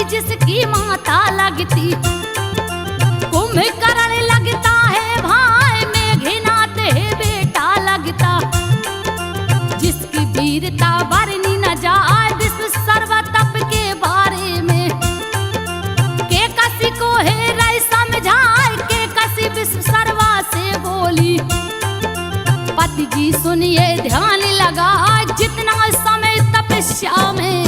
जिसकी माता लगती कुंभकर्ण लगता है भाई, मेघनाथ है बेटा लगता। जिसकी वीरता वर्णि न जाए विश्व सर्वतप के बारे में, के कसी को है रही समझाए, के कसी विश्व सर्वा से बोली। पति जी सुनिए ध्यान लगाए, जितना समय तपस्या में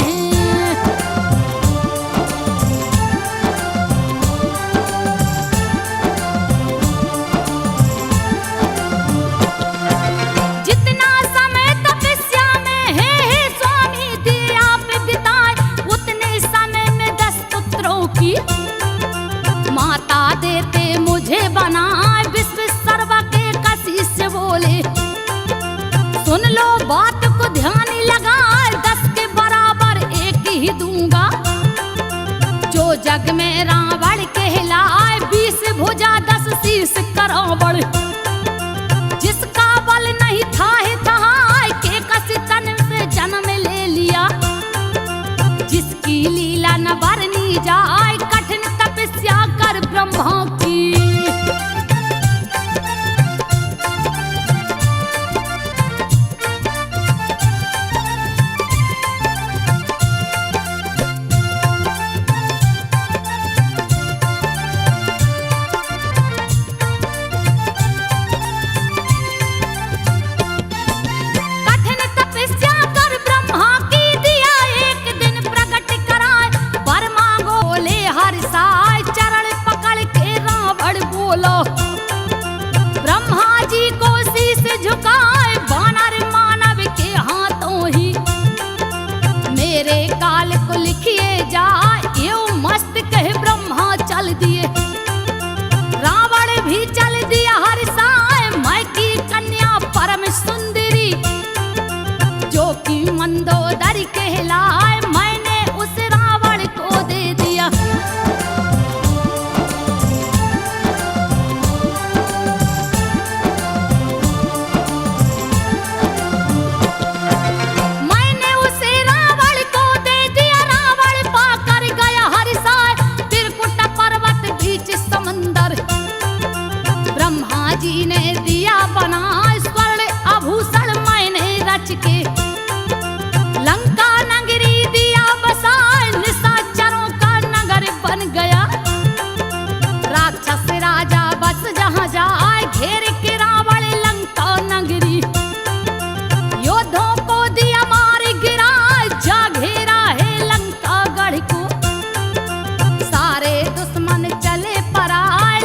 देते मुझे बनाए, विश्व सर्वा के कसी से बोले। सुन लो बात को ध्यान लगाए, 10 के बराबर एक ही दूंगा। जो जग में रावण कहलाए, 20 भुजा 10 शीश करावड़। जिसका बल नहीं था के कसी तन से जन्म ले लिया। जिसकी लीला न वर्णि जाए, कठिन तपस्या कर ब्रह्मा की। कठिन तपस्या कर ब्रह्मा की, दिया एक दिन प्रकट कराए। वर मांगो ले हर साय, चरण पकड़ के रावण बोलो। ब्रह्मा जी को शीश झुकाए, वानर मानव के हाथों ही। मेरे काल को लिखिए जाए, यो मस्त कहे ब्रह्मा चल दिए। रावण भी चल दिया हर साय, मैं की कन्या परम सुंदरी। जो कि मंदोदरी कहलाए, मैंने उस रावण को दे दिया। मैंने उसे रावण को दे दिया, रावण पाकर गया हर साय। त्रिकुट पर्वत बीच समंदर, ब्रह्मा जी ने दिया बना। स्वर्ण आभूषण मैंने रच के, लंका नगरी दिया बसाए। निशाचरों का नगर बन गया। राक्षस राजा बस जहाँ जाए, घेर के रावण लंका नगरी। योद्धों को दिया मार गिरा, जा घेरा है लंका गढ़ को। सारे दुश्मन चले पराए,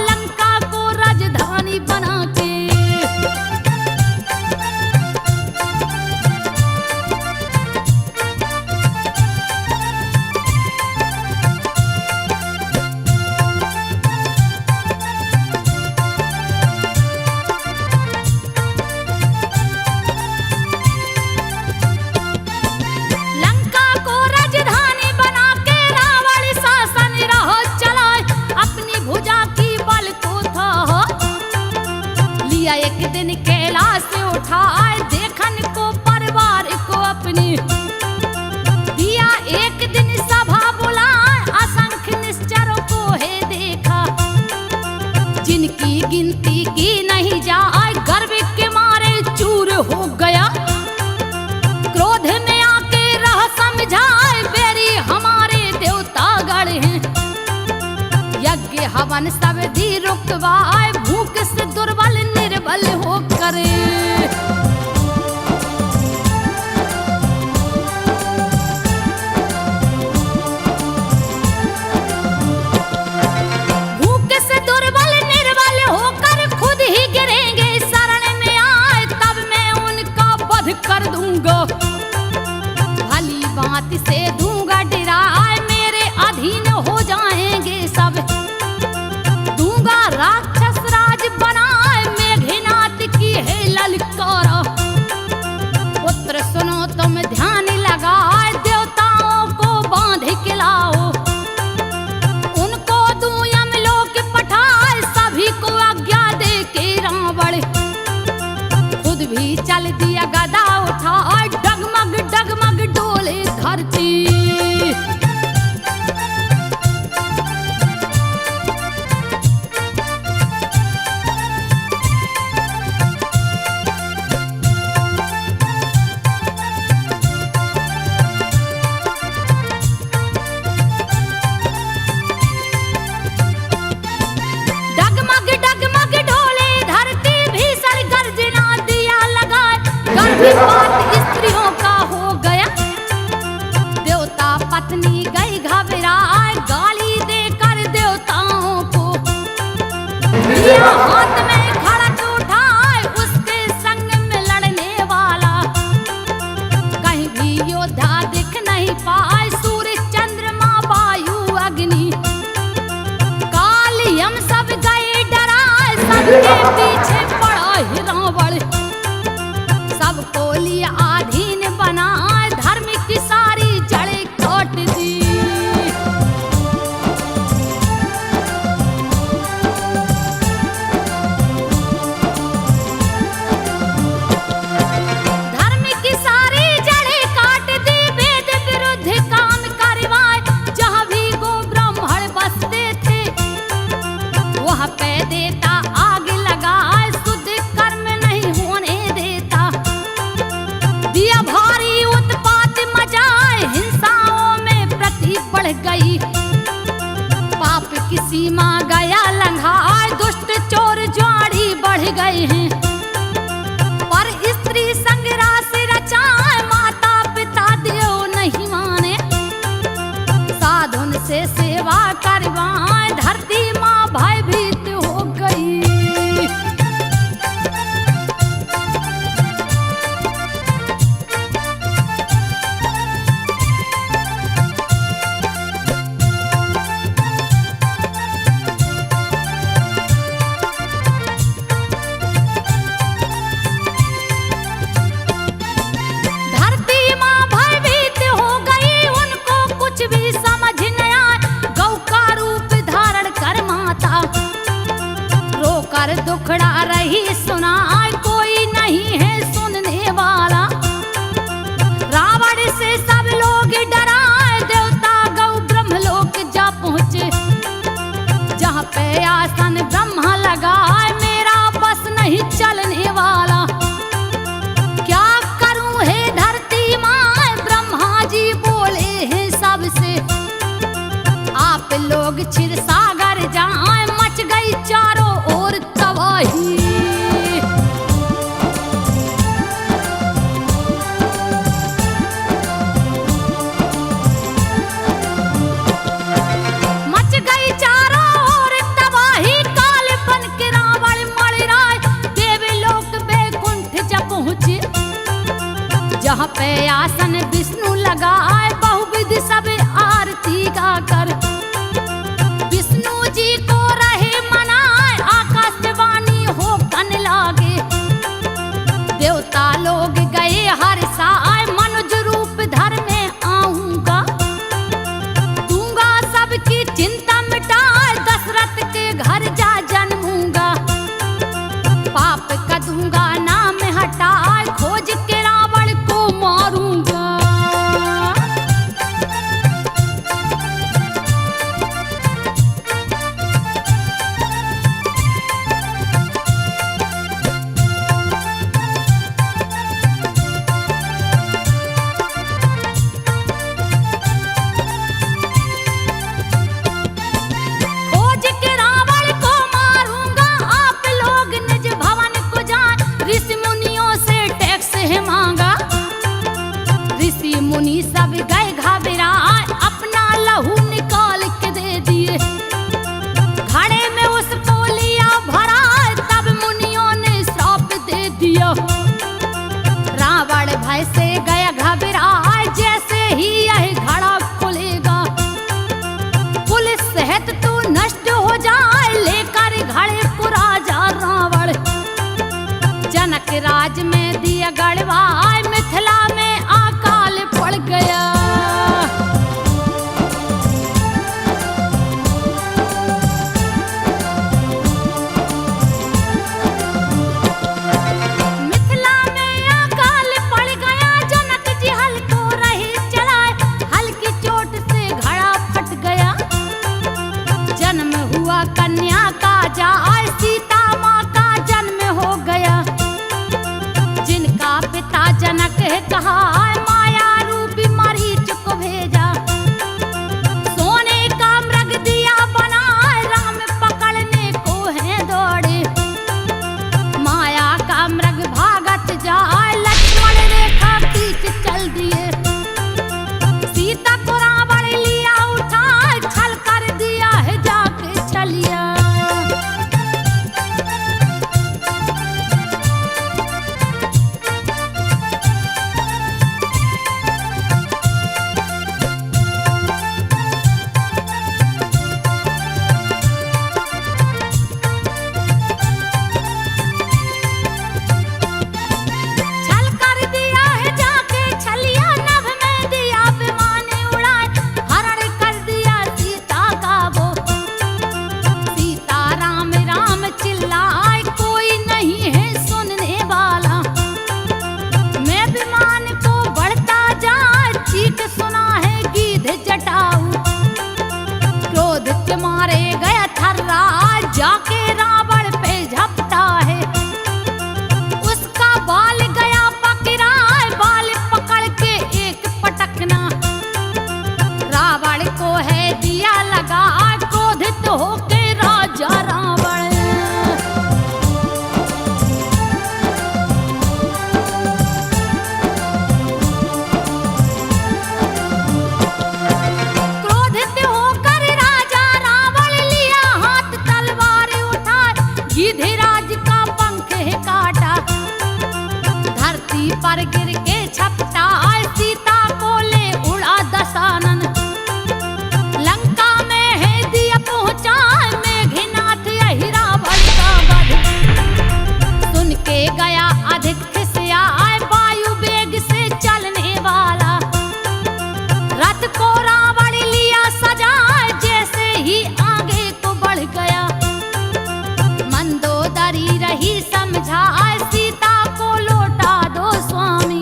दिन कैलाश से उठाए देखन को परिवार को अपनी। दिया एक दिन सभा बुलाए असंख्य निश्चरों को है देखा। जिनकी गिनती की नहीं जाए गर्व के मारे चूर हो गया। क्रोध में आके रह समझाए बेरी हमारे देवता गढ़ हैं। यज्ञ हवन सब दी रुकवाए भूख से दुर्बल निर्बल हो करे। भूख से दुर्बल निर्बल होकर खुद ही गिरेंगे शरण में आए तब मैं उनका वध कर दूंगा। भली बात से दूंगा डराए मेरे अधीन हो जाएंगे सब। दूंगा राक्षस राज बनाए मेघनाथ की है ललकारा। पुत्र सुनो तुम ध्यान लगाए देवताओं को बांध के लाओ। उनको दूं यमलोक पठाए सभी को आज्ञा दे के रावण। खुद भी चल दिया गदा उठाए डगमग डगमग डोले धरती। डगमग डगमग डोले धरती भीषण गर्जना दिया लगाए। गर्भपात स्त्रियों का हो गया। देवता पत्नी गई घबराए गाली देकर देवताओं को। लिया हाथ में खड़ग उठाए उसके संग में लड़ने वाला। कहीं भी योद्धा दिख नहीं पाए सूर्य चंद्रमा वायु अग्नि। काल यम सब गए डराए सबके पीछे पड़ा ही रावण। सबको लिया अधीन बनाए धर्म की सारी जड़ें काट दी। धर्म की सारी जड़ें काट दी वेद विरुद्ध काम करवाए। जहाँ भी गो ब्राह्मण बसते थे वहाँ पे देता आग लगाए शुद्ध कर्म नहीं होने देता। दिया भारी उत्पात मचाए हिंसाओं में प्रति बढ़ गई। पाप की सीमा गया लंघाए दुष्ट चोर ज्वाड़ी बढ़ गए हैं। पर स्त्री संग रास रचाए माता पिता देव नहीं माने। साधुन से सेवा करवाए धरती माँ भयभीत हो गई। धरती माँ भयभीत हो गई उनको कुछ भी समझ न आए। गौ का रूप धारण कर माता रोकर दुखड़ा रही सुनाए कोई नहीं है सुनने वाला। रावण से सब लोग डराए देवता गौ ब्रह्मलोक जा पहुँचे। जहाँ पे आसन ब्रह्मा लगाए मेरा बस नहीं चलने वाला। क्या करूं हे धरती माँ ब्रह्मा जी बोले हैं सबसे। आप लोग क्षीर सागर जाए मच गई चारों ओर तबाही। मच गई चारों ओर तबाही काल बन के रावण मर राय। देवलोक बैकुंठ जब पहुँचे जहाँ पे आसन विष्णु लगाए बहुविध सब आरती गाकर। विष्णु जी को रहे मनाए आकाशवाणी हो कन लागे। देवता लोग गए हर साय मनुज रूप धर में आऊंगा। दूंगा सबकी चिंता मिटाए दशरथ के घर जा जन्मूंगा। पाप का दूंगा जाए सीता माँ का जन्म हो गया। जिनका पिता जनक कहा माया रूपी मरीच को भेजा। सोने का मृग दिया बनाए राम पकड़ने को है दौड़े। माया का मृग भागत जाए लक्ष्मण रेखा खींच चल दिए। सीता को रावण लिया उठाए छल कर दिया है जाके छलिया। छल कर दिया है जाके छलिया। नभ में दिया विमान उड़ाए हरण कर दिया सीता का वो। सीता राम राम चिल्लाए कोई नहीं है सुनने वाला। मैं विमान को बढ़ता जाए चीख सुना है गीध जटाऊ। क्रोध के मारे गया थर्राए जाके रावण पे झपटा है। उसका बाल गया पकड़ाए बाल पकड़ के एक पटकना। रावण को है दिया लगा क्रोधित होके राजा रावण। क्रोधित होकर राजा रावण लिया हाथ तलवार उठाए गिधिराज का पंख है काटा। धरती पर गिर के छपटा सीता को ले उड़ा दशानन। लंका में है दिया पहुंचा मेघनाथ यही रावण का वध। सुन के गया अधिक खिसिया वायु वेग से चलने वाला। रथ को रावण लिया सजाए जैसे ही आगे को बढ़ गया। मंदोदरी रही समझाए सीता को लौटा दो स्वामी।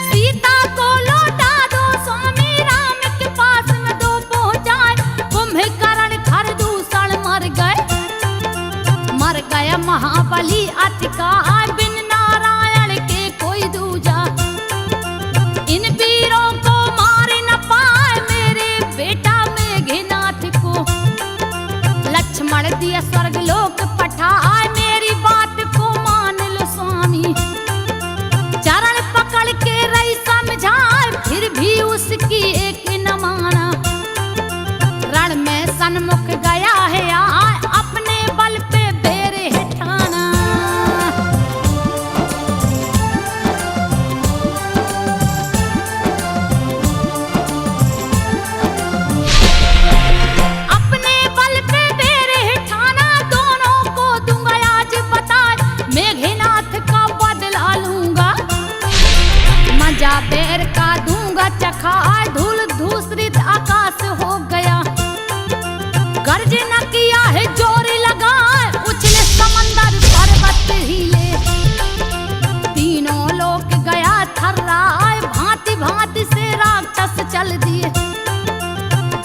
सीता को लौटा दो स्वामी राम के पास में दो पहुंचाए। कुंभकर्ण खरदूषण मर गए महाबली अतिका बिन नारायण के कोई दूजा। इन वीरों को मार न पाए मेरे बेटा मेघनाथ को। लक्ष्मण दिया स्वर्गलोक पठाए मेरी बात को मान लो स्वामी। चरण पकड़ के रही समझाए फिर भी उसकी एक न माना। रण में सन्मुख गया है आए अपने बल पे बेरे है ठाना। अपने बल पे बेरे है ठाना दोनों को दूंगा आज बताए। मेघनाथ का बदला लूंगा मजा बेर का दूंगा चखा। धूल धूसरित आकाश हो गया। गर्जना किया है जोर लगाए उछले समंदर पर्वत हिले। तीनों लोक गया थर्राए भांति भांति से राक्षस चल दिए।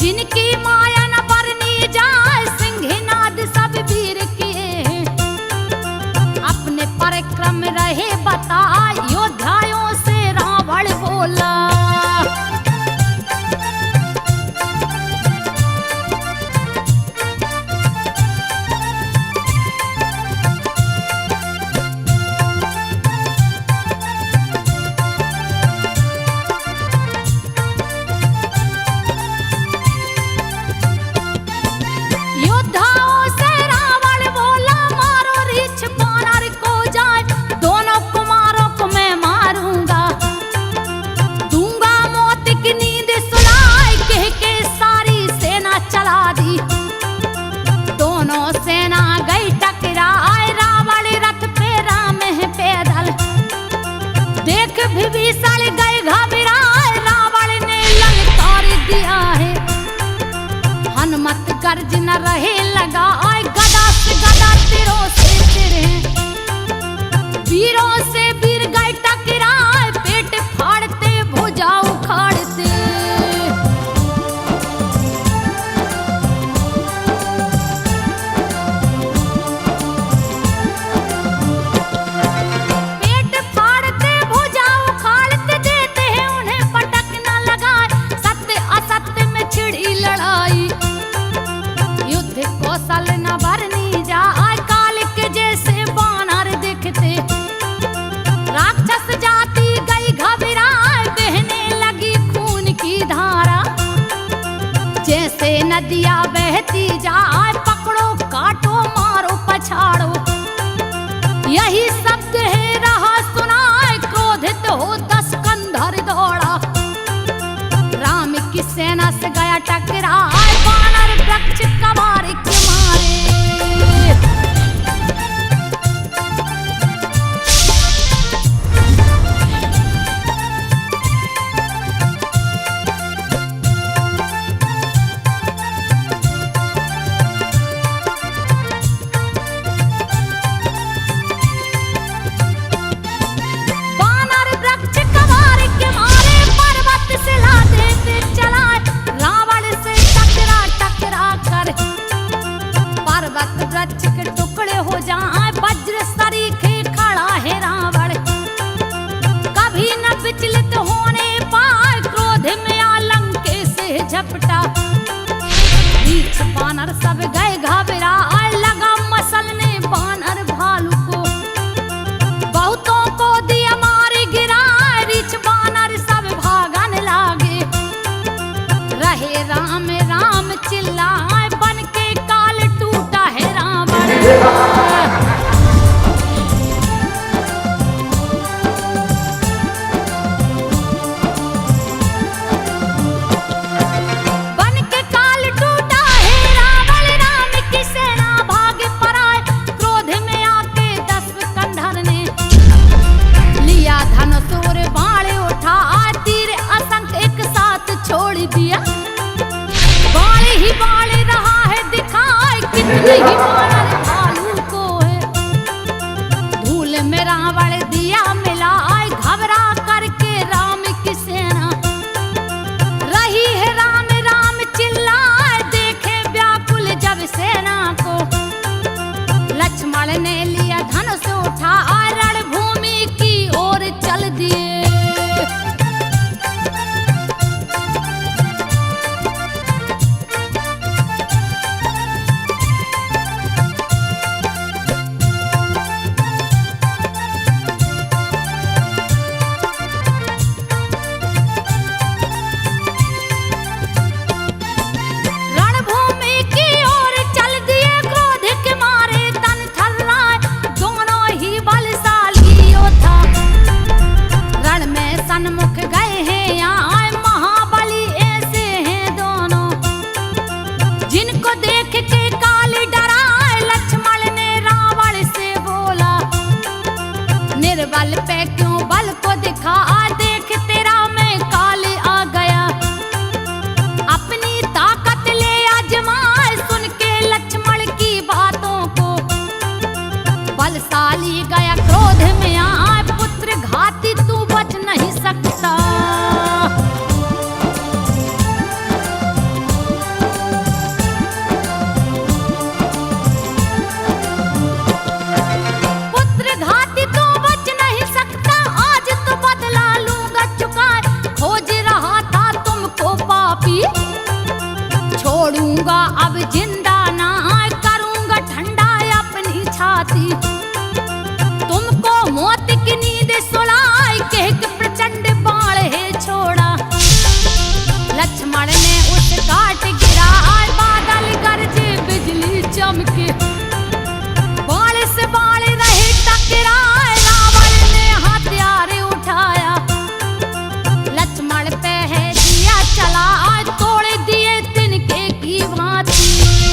जिनकी माया न बरनी जाए सिंहनाद सब वीर किए। अपने पराक्रम रहे बताए योद्धाओं से रावण बोला। गर्ज न रहे लगा आए गदा से गदा तीरों से तिरे वीरों से वीर गए टकराए पेट फाड़ते भुजा उखाड़ते पेट फाड़ते भुजा उखाड़ते देते हैं उन्हें पटक न लगाए सत्य असत्य में छिड़ी लड़ाई युद्ध कौशल न भरनी जाए काल के जैसे बानर दिखते राक्षस जाति गई घबराए बहने लगी खून की धारा जैसे नदियां बहती जाए पकड़ो काटो मारो पछाड़ो यही शब्द है रहा सुनाए क्रोधित हो 10 कंधर दौड़ा राम की सेना से गया टकराए बानर वृक्ष कबार के मारे बानर वृक्ष कबार के मारे पर्वत से लादे पे चलाए रावण से टकरा टकरा कर पर्वत वृक्ष के टुकड़े हो जाए वज्र सरीखे खड़ा है रावण कभी न विचलित होने पाए क्रोध में आलंके से झपटा बीच बानर सब गए घबराए लगा मसलने बानर भालू को बहुतों को दिया मारे गिराए रिछ बानर सब भागन लागे रहे राम राम चिल्लाए बन के काल टूटा है रावण बन के काल टूटा है रावण राम की सेना भागे पराए क्रोध में आके 10 कंधर ने लिया धनुष और बाण उठा तीर असंख्य एक साथ छोड़ दिया बाण ही बाण रहा है दिखाए कितने ही बानर भालू को है धूल में रावण दिया मिलाए घबरा करके राम की सेना रही है राम राम चिल्लाए देखे व्याकुल जब सेना को लक्ष्मण ने लिया धनुष उठा रणभूमि की ओर चल दिए रणभूमि की ओर चल दिए क्रोध के मारे तन थर्राए दोनों ही बलशाली योद्धा रण में सन्मुख गए हैं यहाँ महाबली ऐसे हैं दोनों जिनको देख के काल डराए लक्ष्मण ने रावण से बोला निर्बल पे क्यों बल को दिखा देख तेरा मैं काल आ गया अपनी ताकत ले आजमाए सुन के लक्ष्मण की बातों को बलशाली गया क्रोध में आए पुत्र घाती तू बच नहीं सकता पुत्र घाती तू बच नहीं सकता आज तो बदला लूंगा चुकाए खोज रहा था तुमको पापी छोड़ूंगा अब जिंदा ना करूंगा ठंडा अपनी छाती तुमको मौत की नींद सुलाए कह के प्रचंड बाण है छोड़ा लक्ष्मण ने उस काट गिरा बादल गरजे बिजली चमके बाण से बाण रहे टकराए रावण ने हथियार उठाया लक्ष्मण पे है दिया चला तोड़ दिए तिनके की भांति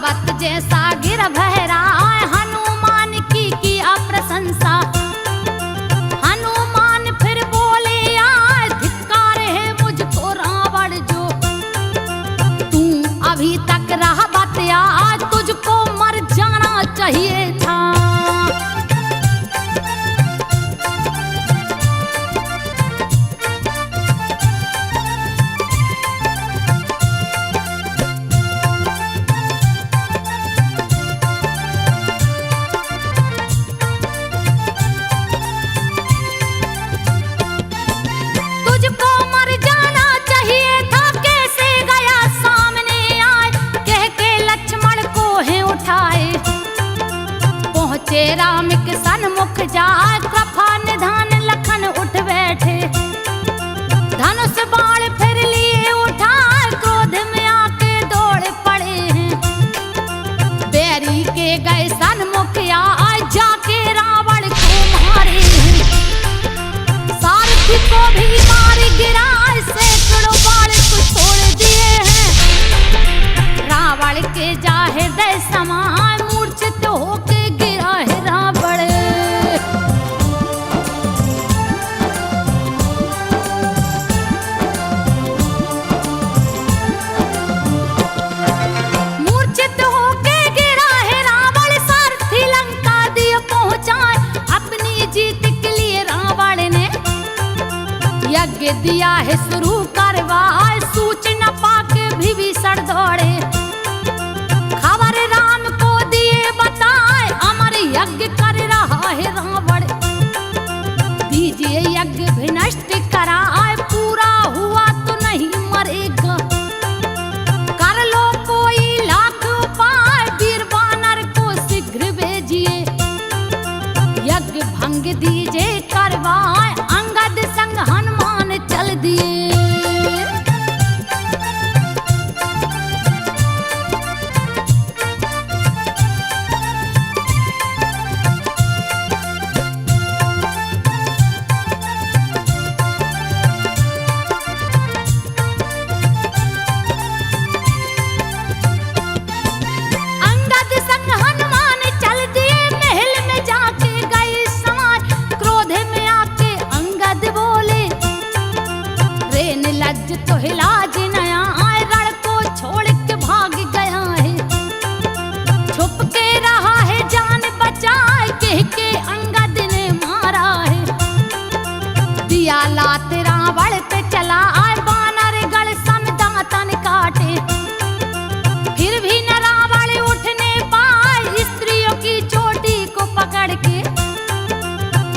पर्वत जैसा गिर बहराए, हनुमान की किया प्रशंसा। हनुमान फिर बोले आए, धिक्कार है मुझको रावण जो, तू अभी तक रहा बतिया, तुझको मर जाना चाहिए था। राम के सन्मुख जाए, कृपा निधान लखन उठ बैठे। धनुष बाण फिर लिए उठाए, क्रोध में आके दौड़ पड़े हैं। बैरी के गए सन्मुख आए, जाके रावण को मारे हैं। सारथी को भी मार गिराए, सैकड़ों बाण को छोड़ दिए हैं। रावण के जा हृदय समाए, मूर्छित होके यज्ञ दिया है शुरू करवाए, सूचना पाके विभीषण दौड़े। खबर राम को दिए बताए, अमर यज्ञ कर रहा है रावण। दीजिए यज्ञ भी नष्ट कराए, पूरा हुआ तो नहीं मरेगा। कर लो कोई लाख उपाय, वीर वानर को शीघ्र भेजिए। यज्ञ भंग दीजिए करवाए, अंगद संग हनुमान चल दिए। अंगद संग हनुमान चल दिए, महल में जाके गए समाज। क्रोध में आके अंगद बोले, रेन लज तो हिलाज नया आए, रण को छोड़ के भाग गया है। छुप के रहा है जान बचाए, कह के अंगद ने मारा है। दिया लात रावण पे चला आए, बानर गढ़ सम दांतन काटे। फिर भी न रावण उठने पाए, स्त्रियों की चोटी को पकड़ के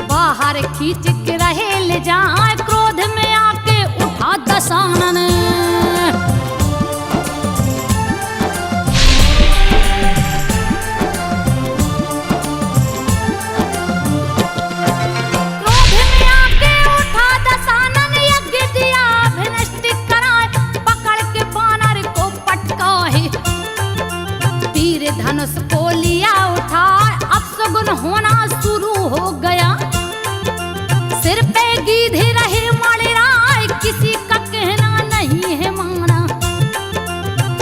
बाहर खींच के रहे ले जाए। क्रोध में आके उठा दशानन, क्रोध में आके उठा दशानन, यज्ञ दिया विनष्ट कराए। पकड़ के बानर को पटकाए, तीर धनुष को लिया उठाए। अपशगुन होना शुरू हो गया, सिर पे गीधे रहे मणिराय, किसी का कहना नहीं है माना।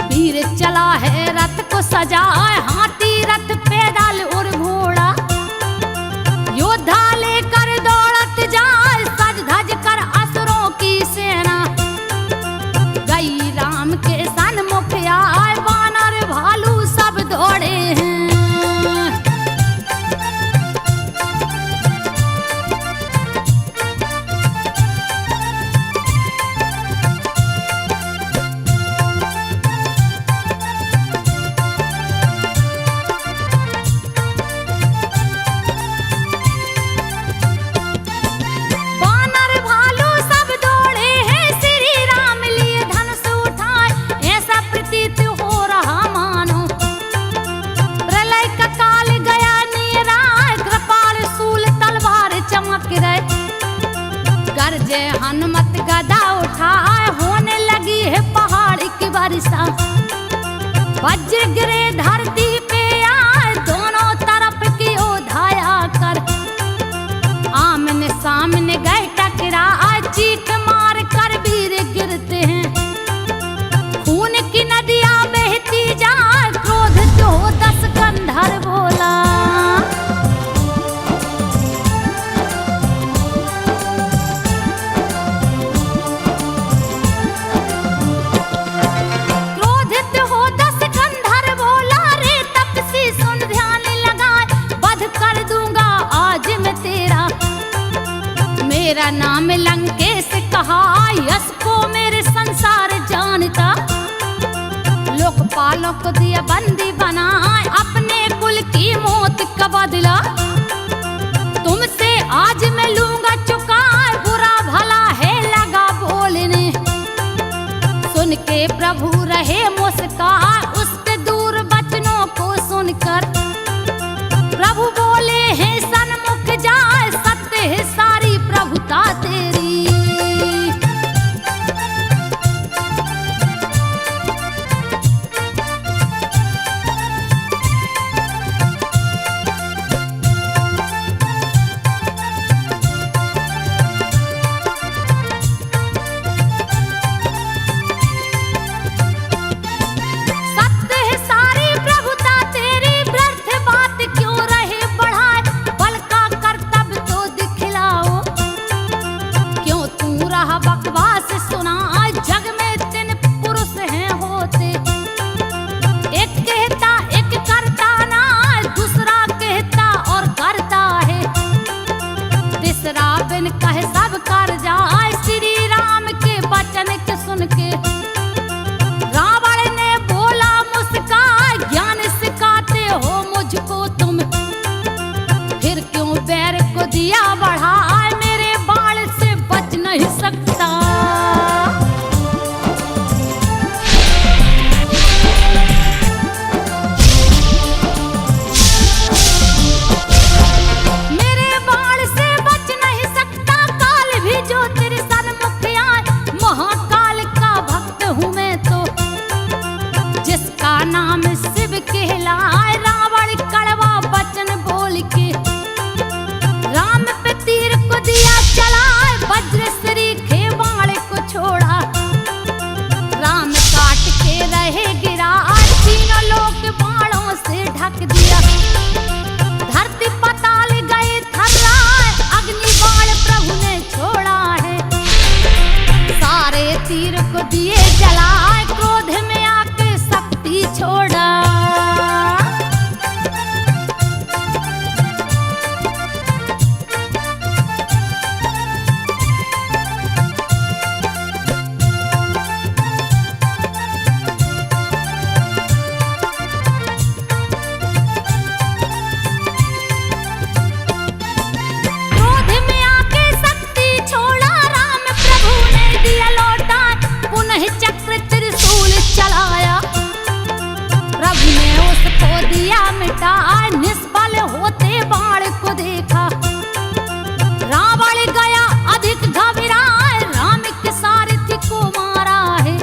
वीर चला है रथ को सजाए, हाथी रथ पैदल और घोड़ा। योद्धा लेकर दौड़त जाए, सज धज कर असुरों की सेना। गई राम के सन्मुख आए, वानर भालू सब दौड़े हैं। वानर भालू सब दौड़े हैं, श्री राम लिए धनुष उठाए। ऐसा प्रतीत हो रहा मानो, प्रलय का काल गया निराय। कृपाल शूल तलवार चमक रहे, गरजे हनुमत गदा उठाए। होने लगी है पहाड़ की वर्षा, वज्र गिरे धरती पे आए। दोनों तरफ की ओधाया कर, आमने सामने गए टकराए। चीख मार कर वीर गिरते हैं, खून की नदियां बहती जाए। क्रोध जो नाम लंकेश कहा, यश को मेरे संसार जानता। लोकपालों को दिया बंदी बनाए, अपने कुल की मौत का बदला। तुमसे आज मैं लूंगा चुकाए, बुरा भला है लगा बोलने। सुन के प्रभु रहे मुस्कान, उसके दूर वचनों को सुनकर। प्रभु बोले हैं सन्मुख जाए, सत्य है सारी प्रभुता तेरी। कहे सब कर जाए, श्री राम के वचन के सुन के। रावण ने बोला मुस्काए, ज्ञान सिखाते हो मुझको तुम। फिर क्यों बैर को दिया बढ़ाए, मेरे बाण से बच नहीं सकता। नाम शिव कहलाए, रावण कड़वा वचन बोल के। राम पे तीर को दिया चलाए, वज्र श्री खे बाण को छोड़ा। राम काट के रहे गिरा, तीनों लोक बाणों से ढक दिया। धरती पताल गए थर्राए, अग्नि बाण प्रभु ने छोड़ा है। सारे तीर को दिए जलाए, क्रोध में छोड़ा। क्रोध में आके शक्ति छोड़ा, राम प्रभु ने दिया लौटा। पुनः चक्र त्रिशूल चलाया, प्रभु ने उसको दिया मिटा। निष्फल होते बाण को देखा, रावण गया अधिक घबराए। राम के सारथी को मारा है,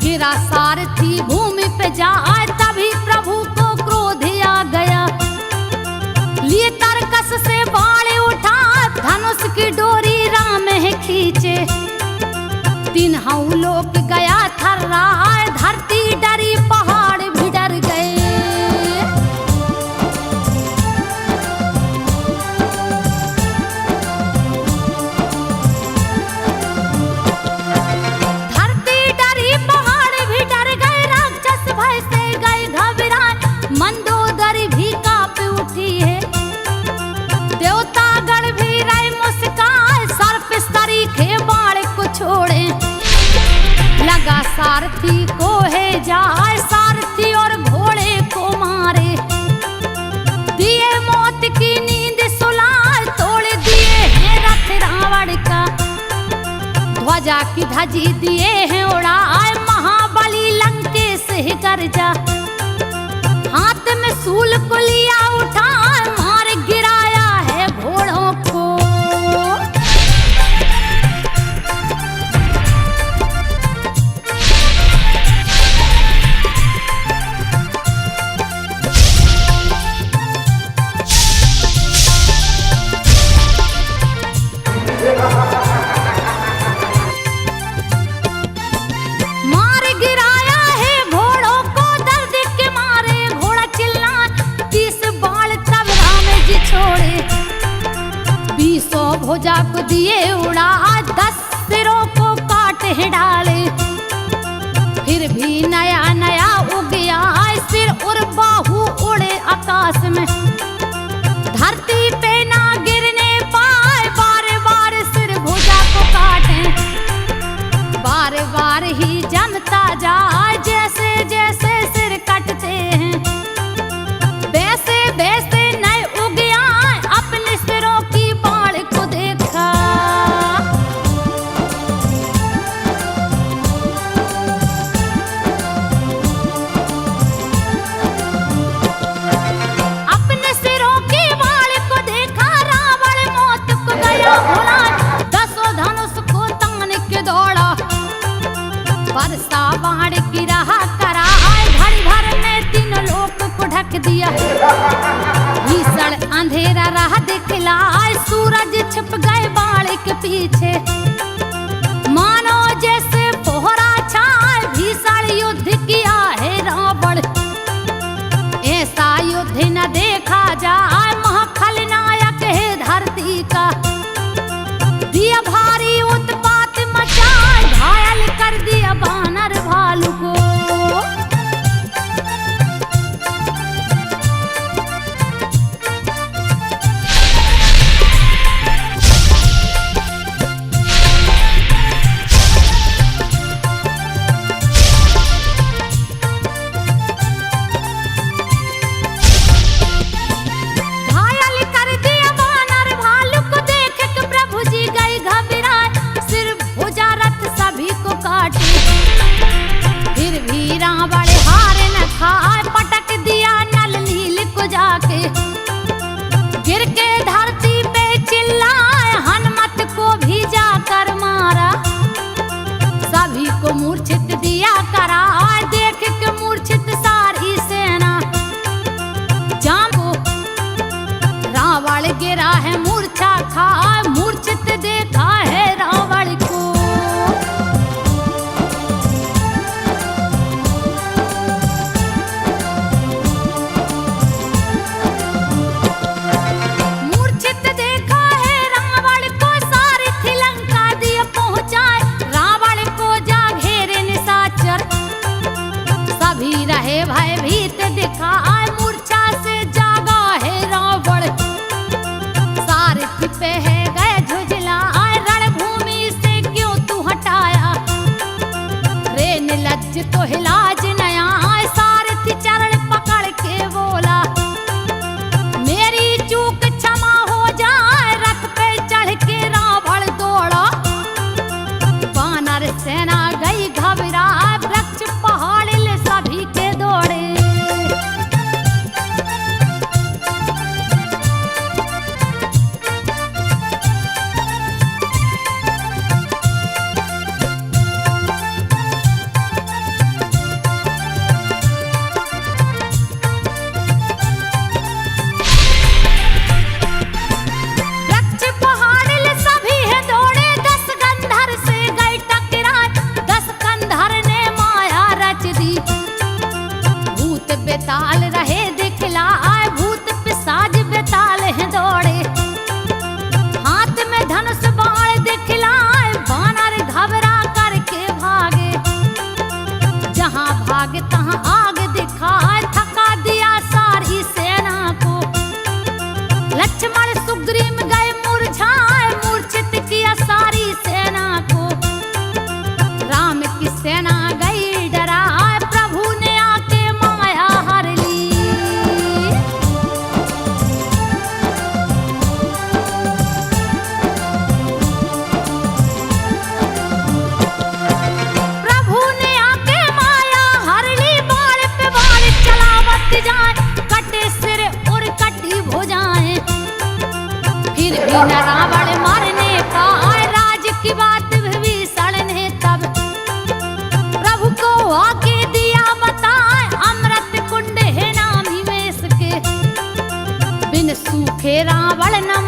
गिरा सारथी भूमि पे जाए। तभी प्रभु को क्रोध आ गया, लिए तरकस से बाण उठा। धनुष की डोरी राम है खींचे, तीनों लोक गया थर्राए। धरती डरी, पहाड़ भी डर गए। धरती डरी, पहाड़ भी डर गए। राक्षस भय से गए घबराए, मंदोदरी भी कांप उठी है। देवतागण भी रहे मुस्काए, सर्प सरीखे बाण को छोड़े। लगा सारथी को है जाए, सारथी और घोड़े को मारे। दिए मौत की नींद सुलाए, तोड़ दिए हैं रथ रावण का। ध्वजा की धजी दिए हैं उड़ाए, महाबली लंकेश ही गर्जा। हाथ में सूल को लिया उठाए, मार गिराया है घोड़ों को। मार गिराया है घोड़ों को, दर्द के मारे घोड़ा चिल्ला। 30 बाण तब जाए। जैसे जैसे सिर कटते हैं वैसे वैसे नए उग आए। अपने सिरों की बाल को देखा अपने सिरों की बाल को देखा। रावण मौत को गया भुला। दसों धनुष को तान के दौड़ा। बरसा बाण की राह करा। घड़ी भर में तीनों लोक को ढक दिया। भीषण अंधेरा राह दिखलाए। सूरज छिप गए बाण के पीछे। मानो जैसे कोहरा छाए। भीषण युद्ध किया है रावण। ऐसा युद्ध न देखा जाए। महाखलनायक है धरती का। दिया भारी उत्पात मचाए। घायल कर दिया बानर भालू को। घायल कर दिया बानर भालू को। देख के प्रभु जी गए घबराए। सिर भुजा रथ सभी को काटे। फिर भी रावण हार न खाए। पटक दिया नल नील को जाके। गिर के धरती पे चिल्लाए। हनुमत को भी जाकर मारा। सभी को मूर्छित दिया कराए। देख के मूर्छित सारी सेना। जामो रावण गिरा है मूर्छा खाए। मूर्छित देखा है रावण को। मूर्छित देखा है रावण को। सारी थी लंका दिया पहुंचाए। रावण को जा घेरे निशाचर। सभी रहे भयभीत दिखाए। मूर्छा से जागा है रावण। सारथी पे है गए झुझलाए। रणभूमि से क्यों तू हटाया। रे निर्लज्ज तो हिलाज नया। सारथी चरण पकड़ के बोला। मेरी चूक क्षमा हो जाए। रथ पे चढ़ के रावण दौड़ा। वानर सेना गई घबराए। वृक्ष पहाड़ ले सभी के दौड़े। वृक्ष पहाड़ ले सभी है दौड़े। 10 गंधर से गए टकराए। 10 गंधर ने माया रच दी। भूत बेताल रहे दिखलाए। भूत पिशाच बेताल है दौड़े। हाथ में धनुष बाण दिखलाए। बानर घबरा करके भागे। जहां भागे तहां आग दिखाए। थका दिया सारी सेना को। लक्ष्मण सुग्रीव गए मुरझाए। मूर्छित किया सारी सेना को। राम की सेना गई डराए। प्रभु ने आके माया हर ली। प्रभु ने आके माया हर ली। बाण पे बाण चलावत जाए। कटे सिर और कटी भुजाएं। फिर भी न रावण मारने का। राज की बात विभीषण ने तब प्रभु को आके दिया बताए। अमृत कुंड है नाम हिमेश के। बिन सूखे रावण न